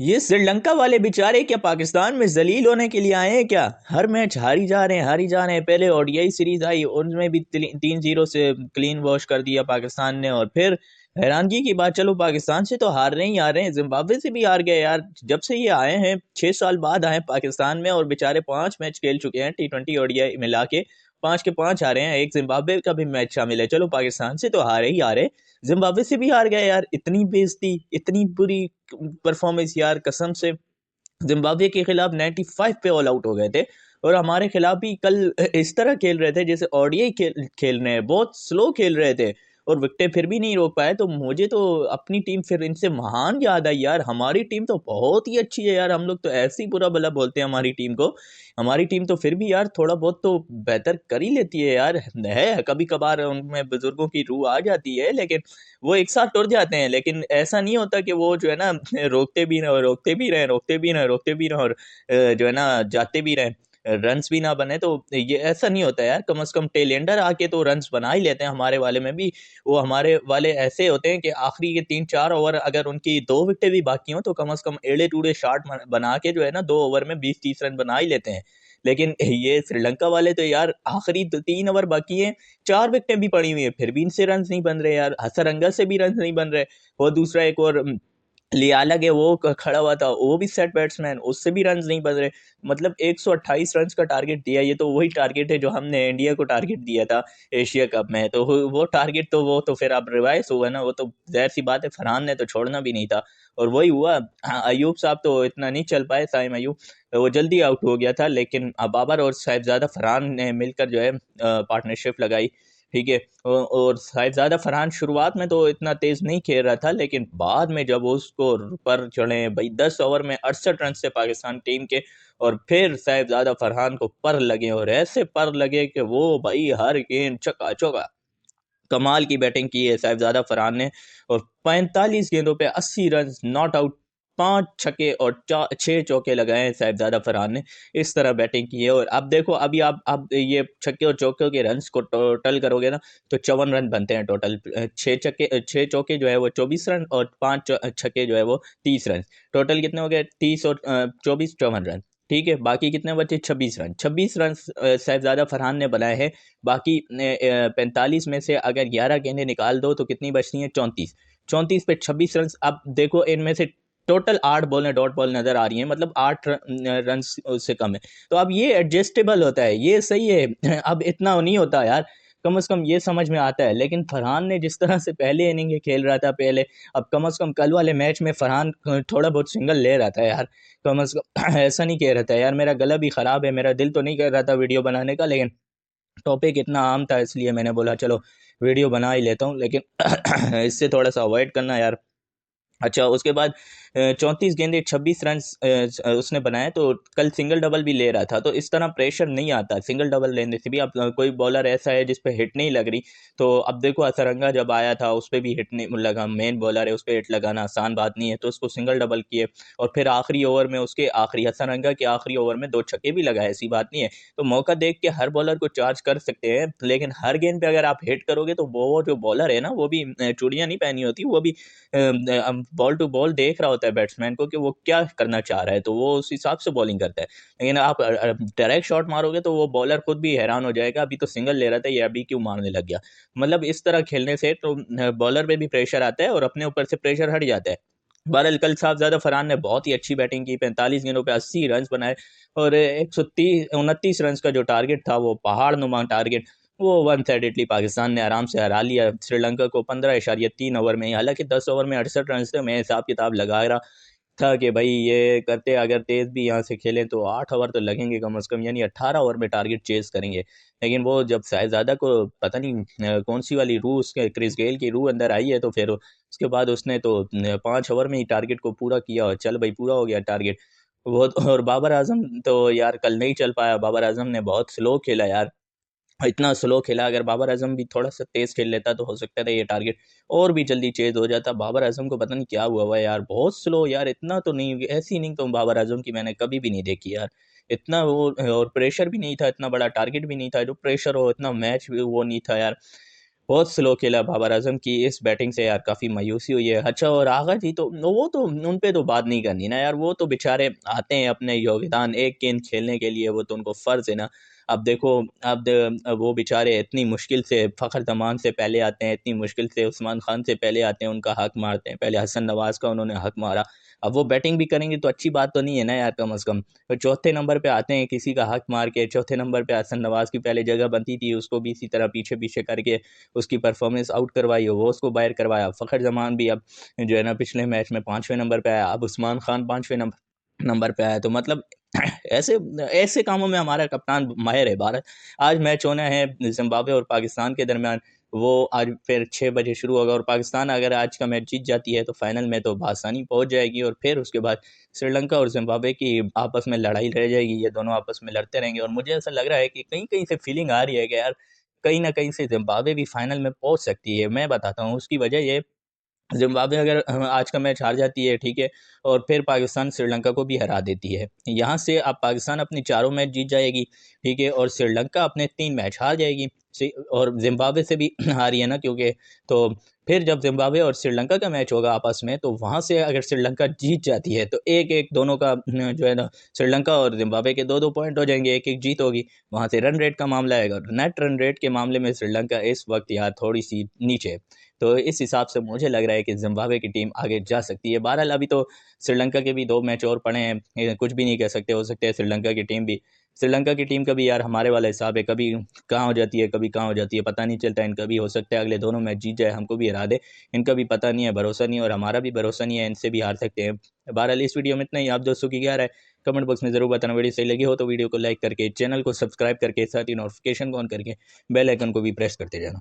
ये श्रीलंका वाले बेचारे क्या पाकिस्तान में जलील होने के लिए आए हैं क्या? हर मैच हारी जा रहे हैं, हारी जा रहे हैं। पहले ओडीआई सीरीज आई, उनमें भी 3-0 से क्लीन वॉश कर दिया पाकिस्तान ने। और फिर हैरानगी की बात, चलो पाकिस्तान से तो हार रहे ही आ रहे हैं, जिम्बाब्वे से भी हार गए यार। जब से ये आए हैं 6 साल बाद आए हैं पाकिस्तान में, और बेचारे 5 मैच खेल चुके हैं T20 ओडीआई मिला के, 5 के 5 हारे हैं। एक जिम्बाब्वे का भी मैच शामिल है। चलो पाकिस्तान से तो हारे ही हारे, जिम्बाब्वे से भी हार गए यार। इतनी बेइज्जती, इतनी बुरी परफॉर्मेंस यार, कसम से। जिम्बाब्वे के खिलाफ 95 पे ऑल आउट हो गए थे, और हमारे खिलाफ भी कल इस तरह खेल रहे थे जैसे ओडीआई खेल रहे हैं, बहुत स्लो खेल रहे थे, और विकेटें फिर भी नहीं रोक पाए। तो मुझे तो अपनी टीम फिर इनसे महान याद आई यार। हमारी टीम तो बहुत ही अच्छी है यार, हम लोग तो ऐसे ही बुरा भला बोलते हैं हमारी टीम को। हमारी टीम तो फिर भी यार थोड़ा बहुत तो बेहतर कर ही लेती है यार। है कभी कभार उनमें बुजुर्गों की रूह आ जाती है, लेकिन वो एक साथ टूट जाते हैं। लेकिन ऐसा नहीं होता कि वो जो है ना रोकते भी रहे, रोकते भी रहे, रोकते भी रहे, रोकते भी रहे, और जो है ना जाते भी रहे, रन्स भी ना बने। तो ये ऐसा नहीं होता यार, कम से कम टेल एंडर आके तो रन्स बना ही लेते हैं हमारे वाले में भी। वो हमारे वाले ऐसे होते हैं कि आखिरी के 3-4 ओवर अगर उनकी 2 विकेटें भी बाकी हों, तो कम से कम एड़े टूड़े शॉट बना के जो है ना 2 ओवर में 20-30 रन बना ही लेते हैं। लेकिन ये श्रीलंका वाले तो यार आखिरी 3 ओवर बाकी है, 4 विकेटें भी पड़ी हुई है, फिर भी इनसे रन नहीं बन रहे यार। हसरंगा से भी रन नहीं बन रहे। और दूसरा एक और लियाला के वो खड़ा हुआ था, वो भी सेट बैट्समैन, उससे भी रन नहीं बन रहे। मतलब 128 रन का टारगेट दिया, ये तो वही टारगेट है जो हमने इंडिया को टारगेट दिया था एशिया कप में। तो वो टारगेट तो वो तो फिर अब रिवाइज हुआ ना, वो तो जाहिर सी बात है, फरहान ने तो छोड़ना भी नहीं था, और वही हुआ। हाँ, अयूब साहब तो इतना नहीं चल पाए, साइम अयूब, वो जल्दी आउट हो गया था। लेकिन बाबर और साहिबजादा फरहान ने मिलकर जो है पार्टनरशिप लगाई, ठीक है। और साहिबजादा फरहान शुरुआत में तो इतना तेज नहीं खेल रहा था, लेकिन बाद में जब उसको पर चढ़े भाई, 10 ओवर में 68 रन से पाकिस्तान टीम के, और फिर साहिबजादा फरहान को पर लगे, और ऐसे पर लगे कि वो भाई हर गेंद चौका चौका, कमाल की बैटिंग की है साहिबजादा फरहान ने। और 45 गेंदों पे 80 रन, नॉट आउट, 5 छक्के और 6 चौके लगाए हैं साहिबजादा फरहान ने। इस तरह बैटिंग की है। और अब देखो, अभी आप ये छक्के और चौके के रन्स को टोटल करोगे ना, तो 54 रन बनते हैं टोटल। 6 चौके जो है वो 24 रन, और 5 छक्के जो है वो 30 रन। टोटल कितने हो गए? 30 और 24, 54 रन। ठीक है, बाकी कितने बचे? 26 रन। 26 रन साहिबजादा फरहान ने बनाए हैं। बाकी 45 में से अगर 11 गेंदें निकाल दो तो कितनी बचती हैं? 34। 34 पे 26 रन। अब देखो, इनमें से टोटल 8 बॉलें डॉट बॉल नजर आ रही हैं, मतलब 8 रन उससे कम है। तो अब ये एडजस्टेबल होता है, ये सही है। अब इतना नहीं होता यार, कम से कम ये समझ में आता है। लेकिन फरहान ने जिस तरह से पहले इनिंग खेल रहा था पहले, अब कम से कम कल वाले मैच में फरहान थोड़ा बहुत सिंगल ले रहा था यार, कम से कम। ऐसा नहीं कह रहा था यार, मेरा गला भी खराब है, मेरा दिल तो नहीं कर रहा था वीडियो बनाने का, लेकिन टॉपिक इतना आम था इसलिए मैंने बोला चलो वीडियो बना ही लेता हूँ। लेकिन इससे थोड़ा सा अवॉइड करना यार। अच्छा, उसके बाद 34 गेंदे 26 रन उसने बनाए, तो कल सिंगल डबल भी ले रहा था। तो इस तरह प्रेशर नहीं आता सिंगल डबल लेने से भी। अब कोई बॉलर ऐसा है जिस पे हिट नहीं लग रही, तो अब देखो असरंगा जब आया था उस पर भी हिट नहीं लगा, मेन बॉलर है, उस पर हिट लगाना आसान बात नहीं है, तो उसको सिंगल डबल किए। और फिर आखिरी ओवर में उसके आखिरी असरंगा के आखिरी ओवर में 2 छक्के भी लगाए, ऐसी बात नहीं है। तो मौका देख के हर बॉलर को चार्ज कर सकते हैं, लेकिन हर गेंद पे अगर आप हिट करोगे तो वो जो बॉलर है ना, वो भी चूड़ियां नहीं पहनी होती, वो भी बॉल टू बॉल देख रहा होता है बैट्समैन को कि वो क्या करना चाह रहा है, तो वो उस हिसाब से बॉलिंग करता है। लेकिन आप डायरेक्ट शॉट मारोगे तो वो बॉलर खुद भी हैरान हो जाएगा, अभी तो सिंगल ले रहा था, ये अभी क्यों मारने लग गया। मतलब इस तरह खेलने से तो बॉलर पे भी प्रेशर आता है और अपने ऊपर से प्रेशर हट जाता है। बहरहाल कल साहबजादा फरहान ने बहुत ही अच्छी बैटिंग की, 45 गेंदों पे 80 रन बनाए, और 129 रन का जो टारगेट था, वो पहाड़ नुमा टारगेट, वो 1 साइडेडली पाकिस्तान ने आराम से हरा लिया श्रीलंका को 15.3 ओवर में ही। हालांकि 10 ओवर में 68 रन से मैं हिसाब किताब लगा रहा था कि भाई ये करते, अगर तेज भी यहाँ से खेलें तो 8 ओवर तो लगेंगे कम से कम, यानी 18 ओवर में टारगेट चेज करेंगे। लेकिन वो जब साहिबजादा को पता नहीं कौन सी वाली रूह, उसके क्रिस गेल की रूह अंदर आई है, तो फिर उसके बाद उसने तो 5 ओवर में ही टारगेट को पूरा किया, और चल भाई पूरा हो गया टारगेट वो। और बाबर आजम तो यार कल नहीं चल पाया, बाबर आजम ने बहुत स्लो खेला यार, इतना स्लो खेला। अगर बाबर आजम भी थोड़ा सा तेज खेल लेता तो हो सकता था ये टारगेट और भी जल्दी चेज हो जाता। बाबर आजम को पता नहीं क्या हुआ यार, बहुत स्लो यार, इतना तो नहीं, ऐसी इनिंग तो बाबर आजम की मैंने कभी भी नहीं देखी यार। इतना वो, और प्रेशर भी नहीं था, इतना बड़ा टारगेट भी नहीं था, जो प्रेशर हो इतना मैच भी वो नहीं था यार। बहुत स्लो खेला बाबर आजम की इस बैटिंग से यार, काफ़ी मायूसी हुई है। अच्छा, और आगा जी तो वो तो उन पे तो बात नहीं करनी ना यार, वो तो बेचारे आते हैं अपने योगदान एक गेंद खेलने के लिए, वो तो उनको फ़र्ज़ है ना। अब देखो, अब वो बेचारे इतनी मुश्किल से फ़खर जमान से पहले आते हैं, इतनी मुश्किल से उस्मान खान से पहले आते हैं, उनका हक मारते हैं, पहले हसन नवाज का उन्होंने हक मारा। अब वो बैटिंग भी करेंगे तो अच्छी बात तो नहीं है ना यार, कम अज़ कम। तो चौथे नंबर पे आते हैं किसी का हक मार के, चौथे नंबर पे हसन नवाज की पहले जगह बनती थी, उसको भी इसी तरह पीछे पीछे करके उसकी परफॉर्मेंस आउट करवाई हो, वो उसको बाहर करवाया। फ़खर जमान भी अब जो है ना पिछले मैच में 5वें नंबर पे आया, अब उस्मान खान 5वें नंबर नंबर पे आया। तो मतलब ऐसे ऐसे कामों में हमारा कप्तान माहिर है। भारत आज मैच होना है जिम्बाब्वे और पाकिस्तान के दरमियान, वो आज फिर 6 बजे शुरू होगा, और पाकिस्तान अगर आज का मैच जीत जाती है तो फाइनल में तो बआसानी पहुंच जाएगी, और फिर उसके बाद श्रीलंका और जिम्बाब्वे की आपस में लड़ाई रह जाएगी, ये दोनों आपस में लड़ते रहेंगे। और मुझे ऐसा लग रहा है कि कहीं कहीं से फीलिंग आ रही है कि यार कहीं न कहीं से ज़िम्बाब्वे भी फाइनल में पहुँच सकती है। मैं बताता हूँ उसकी वजह ये, ज़िम्बाब्वे अगर आज का मैच हार जाती है, ठीक है, और फिर पाकिस्तान श्रीलंका को भी हरा देती है। यहाँ से अब पाकिस्तान अपने चारों मैच जीत जाएगी, ठीक है, और श्रीलंका अपने 3 मैच हार जाएगी। और ज़िम्बाब्वे से भी हारी है ना, क्योंकि तो फिर जब ज़िम्बाब्वे और श्रीलंका का मैच होगा आपस में, तो वहाँ से अगर श्रीलंका जीत जाती है तो 1-1 दोनों का जो है ना, श्रीलंका और ज़िम्बाब्वे के 2-2 पॉइंट हो जाएंगे, 1-1 जीत होगी। वहाँ से रन रेट का मामला आएगा, नेट रन रेट के मामले में श्रीलंका इस वक्त यार थोड़ी सी नीचे है। तो इस हिसाब से मुझे लग रहा है कि ज़िम्बाब्वे की टीम आगे जा सकती है। बहरहाल अभी तो श्रीलंका के भी 2 मैच और पड़े हैं, कुछ भी नहीं कह सकते, हो सकता है श्रीलंका की टीम का भी यार हमारे वाला हिसाब है, कभी कहाँ हो जाती है, कभी कहाँ हो जाती है, पता नहीं चलता। इनका भी हो सकता है अगले दोनों मैच जीत जाए, हमको भी हरा दे, इनका भी पता नहीं है, भरोसा नहीं है, और हमारा भी भरोसा नहीं है, इनसे भी हार सकते हैं। बहरहाल इस वीडियो में इतना ही। आप दोस्तों की क्या राय, कमेंट बॉक्स में ज़रूर बताना। वीडियो सही लगी हो तो वीडियो को लाइक करके, चैनल को सब्सक्राइब करके, साथ ही नोटिफिकेशन को ऑन करके बेल आइकन को भी प्रेस करते जाना।